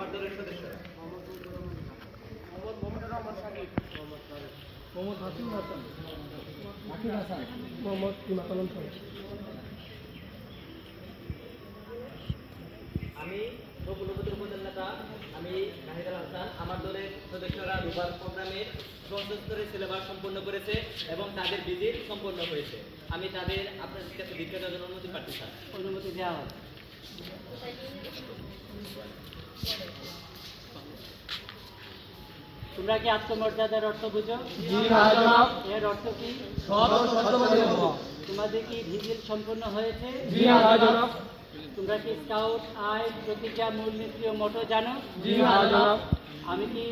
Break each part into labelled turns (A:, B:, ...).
A: আমার দলের সদস্যরা
B: মোহাম্মদ হাসিম হাসান, আকিব হাসান, মোহাম্মদ ইমাকালম সাহেব।
A: আমি উপলব্ধ উপজেলা আমি নাহিদুল হাসান। আমার দলের সদস্যরা রুবাল প্রোগ্রামের সশস্ত্রের সিলেবাস সম্পন্ন করেছে এবং তাদের ভিজিট সম্পন্ন হয়েছে। আমি তাদের আপনাদের কাছে দীক্ষা দেওয়ার অনুমতি পাচ্ছি স্যার। অনুমতি দেওয়া হয়। তোমরা কি আত্মমর্যাদার অর্থ বুঝো? এর অর্থ কি? তোমাদের কি ভিজিট সম্পন্ন হয়েছে? তোমরা কি স্কাউট আইন প্রতিজ্ঞা মূলনীতি ও মোটো জানো? আমি কি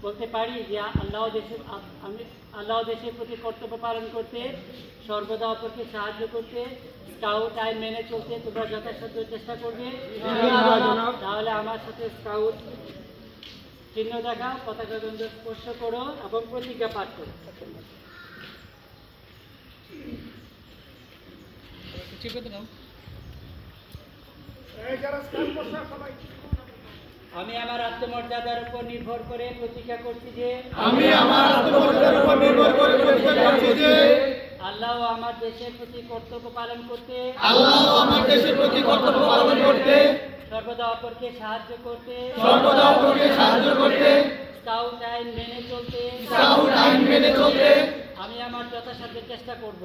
A: বলতে পারি যে আমি আল্লাহ দেশের প্রতি কর্তব্য পালন করতে, সর্বদা অপরকে সাহায্য করতে, স্কাউট আইন মেনে চলতে তোমরা যথাসাধ্য চেষ্টা করবে? তাহলে আমার সাথে স্কাউট চিহ্ন দেখাও, পতাকা দ্বন্দ্ব স্পর্শ করো এবং প্রতিজ্ঞা পাঠ করো। আমি আমার আত্মমর্যাদার উপর নির্ভর করে প্রতিজ্ঞা করছি যে আল্লাহ আমার দেশের প্রতি কর্তব্য পালন করতে সর্বদা অপরকে সাহায্য করতে স্কাউট আইন মেনে চলতে আমি আমার যথাসাধ্য চেষ্টা করব।